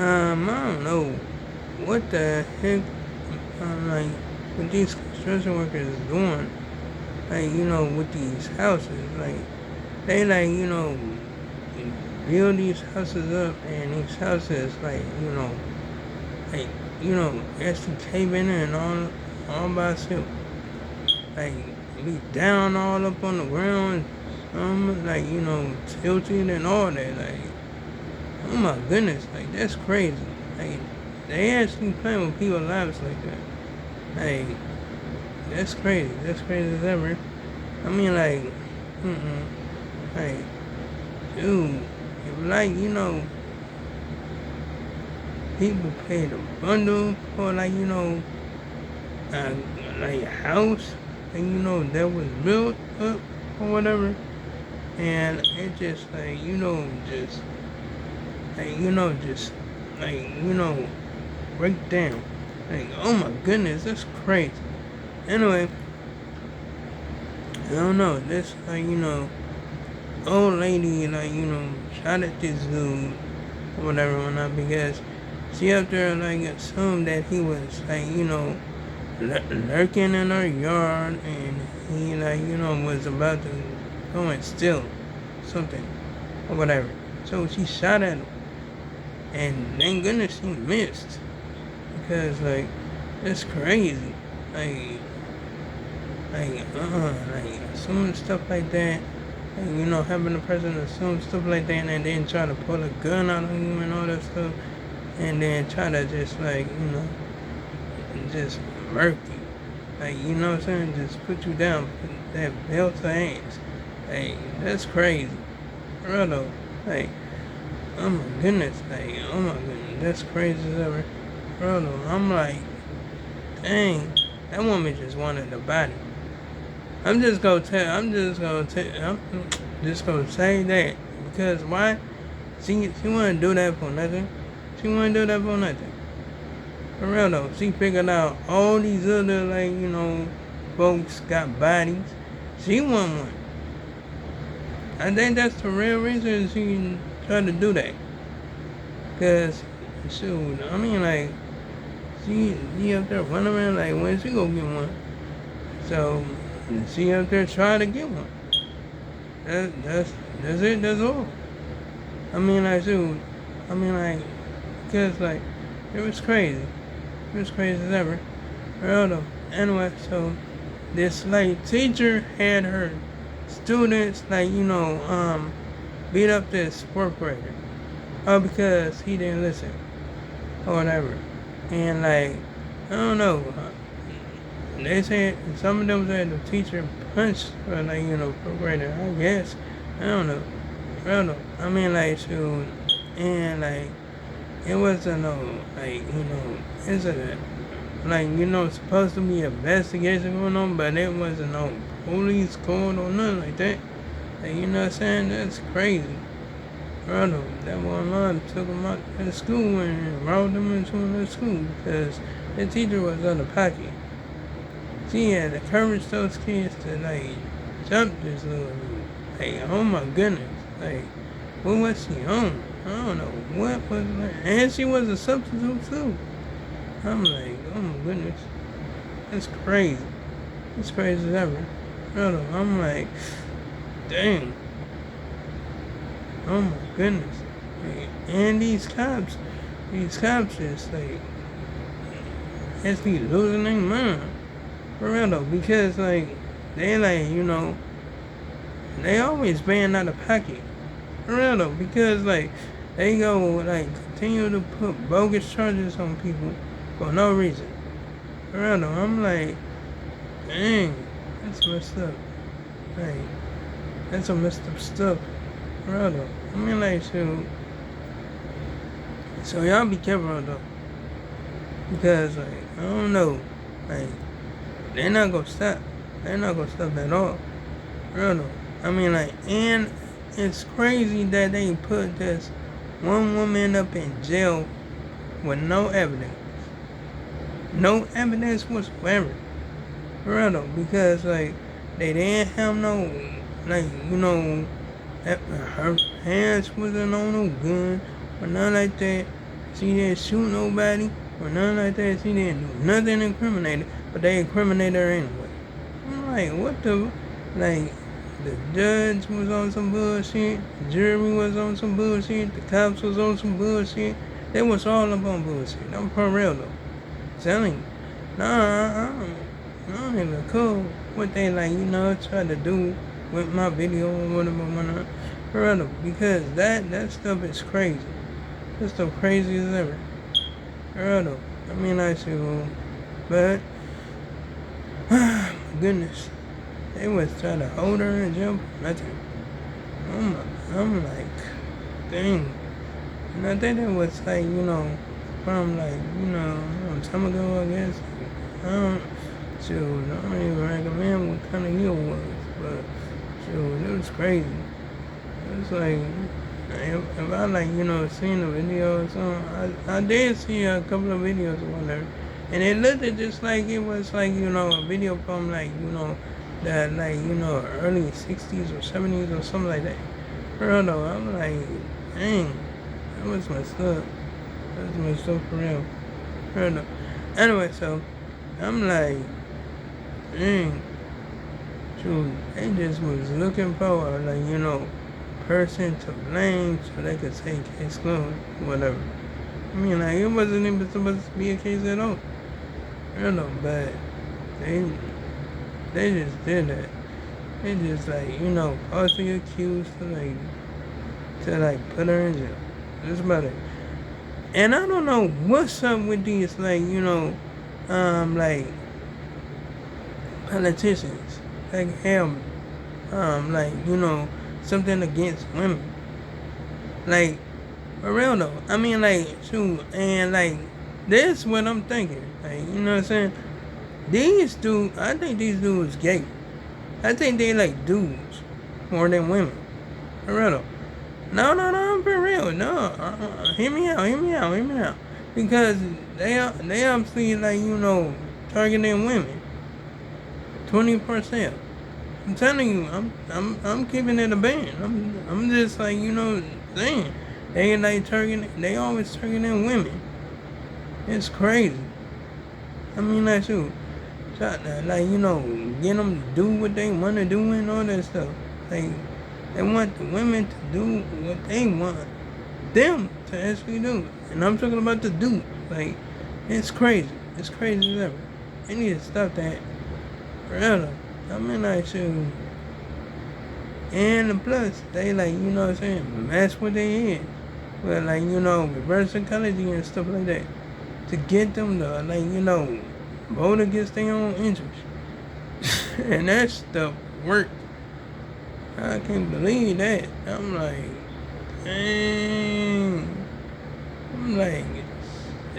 I don't know what the heck, like, what these construction workers is doing, like, with these houses. Like, they, like, build these houses up, and these houses, like, like, actually cave in and all by itself. Like, be down all up on the ground, like, tilted and all that. Like, oh my goodness, like, that's crazy. Like, they actually playing with people's lives like that. Like, that's crazy. That's crazy as ever. I mean, like, like, dude, if, like, people pay the bundle for, like, uh, like a house, and that was built up or whatever, and it just, like, just, like, just, like, break down. Like, oh my goodness, that's crazy. Anyway, I don't know. This, like, old lady, like, shot at this dude or whatever, whatnot, because she up there, like, assumed that he was, like, lurking in her yard, and he, like, was about to go and steal something or whatever. So she shot at him, and thank goodness she missed, because, like, that's crazy. Like, like assuming stuff like that, like, having a person assume stuff like that, and then try to pull a gun out of him and all that stuff, and then try to just, like, just murk you. Like, what I'm saying? Just put you down, put that belt to ass. Like, that's crazy. For real though. Like, oh my goodness. Like, oh my goodness. That's crazy as ever. For real though. I'm like, dang, that woman just wanted the body. I'm just gonna say that, because why? She wouldn't do that for nothing. She wouldn't do that for nothing. For real though, she figured out all these other, like, folks got bodies. She want one. I think that's the real reason she tried to do that. Cause, shoot, I mean, like, she up there running around like, when she gonna get one? So she up there trying to get one. That's it. That's all. I mean, like, shoot. I mean, like, cause, like, it was crazy. It was crazy as ever. Real though. Anyway, so this, like, teacher had her students, like, beat up this fourth grader. Because he didn't listen or whatever. And, like, I don't know. They said, some of them said the teacher punched her, like, fourth grader. I guess. I don't know. I don't know. I mean, like, shoot. And, like, it wasn't no, like, incident. Like, supposed to be an investigation going on, but it wasn't no police called or nothing like that. Like, you know what I'm saying? That's crazy. Brother, that one mom took him out to school and enrolled him into another school because the teacher was out of pocket. She had to encourage those kids to, like, jump this little dude. Like, oh my goodness. Like, what was she on? I don't know what was that. And she was a substitute too. I'm like, oh my goodness. That's crazy. It's crazy as ever. Brother, I'm like, dang. Oh my goodness. Like, and these cops just, like, actually losing their mind. For real though, because, like, they, like, they always paying out of pocket. For real though, because, like, they go, like, continue to put bogus charges on people for no reason. For real though, I'm like, dang, that's messed up. Like, that's some messed up stuff. For real though. I mean, like, so y'all be careful though. Because, like, I don't know. Like, they're not gonna stop. They're not gonna stop at all. For real though. I mean, like, and it's crazy that they put this one woman up in jail with no evidence. No evidence whatsoever. For real though, because, like, they didn't have no, like, her hands wasn't on no gun or nothing like that. She didn't shoot nobody or nothing like that. She didn't do nothing incriminating, but they incriminated her anyway. I'm like, what the? Like, the judge was on some bullshit, the jury was on some bullshit, the cops was on some bullshit. They was all up on bullshit. I'm for real though. Telling you. Nah, I don't even cool what they like, try to do with my video or whatever. For real though, because that stuff is crazy. That stuff crazy as ever. For real though. I mean, I see, but my goodness. They was trying to hold her in jail for nothing. I'm like, dang. And I think that was like, from like, a long time ago, I guess. I don't even recommend what kind of year it was, but it was crazy. It was like, if I like, seen the video or something, I did see a couple of videos or whatever, and it looked just like it was like, a video from like, that like, early 60s or 70s or something like that. For real though, I'm like, dang, that was messed up. That was messed up for real. For real though. Anyway, so, I'm like, dang, shoot, they just was looking for, like, person to blame so they could say case closed, whatever. I mean, like, it wasn't even supposed to be a case at all. You know, but they just did that. They just like, falsely accused to put her in jail. That's about it. And I don't know what's up with these like politicians like have something against women. Like, for real though. I mean, like, shoot, and like this what I'm thinking. Like, you know what I'm saying? I think these dudes gay. I think they like dudes more than women. For real though. No, I'm for real. No, hear me out. Because they obviously like, targeting women 24/7. I'm telling you, I'm keeping it a band. I'm just like, saying they like they always targeting women. It's crazy. I mean, like, shoot, like, get them to do what they want to do and all that stuff. Like, they want the women to do what they want them to actually do. And I'm talking about the dude. Like, it's crazy. It's crazy as ever. They need to stop that. For real. I mean, like, shoot. And plus, they like, what I'm saying, match what they is. But like, reverse psychology and stuff like that. To get them to, like, vote against their own interests. And that stuff worked. I can't believe that. I'm like, dang. I'm like,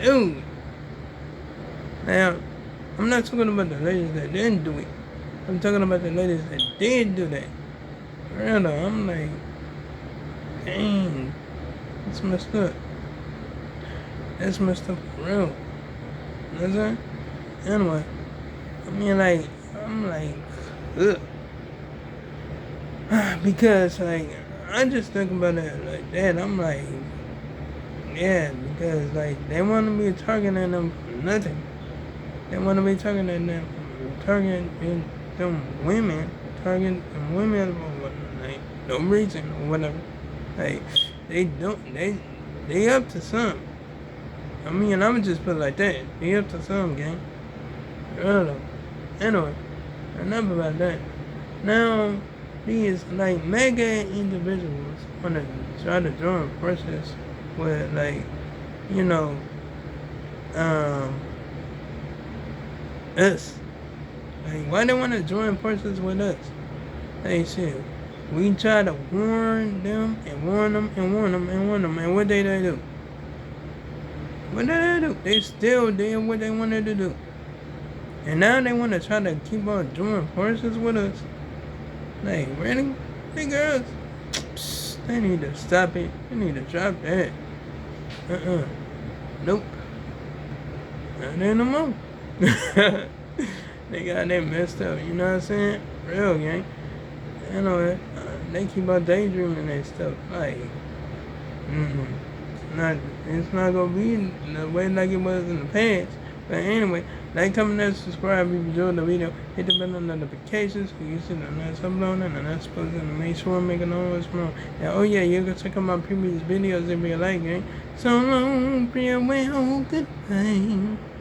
dude. Now, I'm not talking about the ladies that didn't do it. I'm talking about the ladies that did do that. For real though, I'm like, dang. That's messed up. That's messed up for real. You know what I'm saying? Anyway, I mean, like, I'm like, ugh. Because, like, I just think about it like that. I'm like, yeah, because, like, they want to be targeting them for nothing. They want to be targeting them women, targeting women for like, no reason or whatever. Like, they up to something. I mean, I would just put it like that. They up to something, gang. I don't know. Anyway, enough about that. Now, these like mega individuals want to try to join forces with like, us. Like, why they want to join forces with us? Hey, shit. We try to warn them and warn them and warn them and warn them, and what they do? What did they do? They still did what they wanted to do. And now they want to try to keep on joining forces with us. Like, really? Hey, girls, psst, they need to stop it. They need to drop that. Nope. Not there no more. They got that messed up, you know what I'm saying? Real, gang. They keep on daydreaming and stuff. Like, not it's not gonna be the way like it was in the past. But anyway, like, comment, and subscribe if you enjoyed the video. Hit the bell on notifications so you see the next upload and the next post, and make sure I'm making noise from. And oh yeah, you can check out my previous videos if you like it. So long, farewell, goodbye.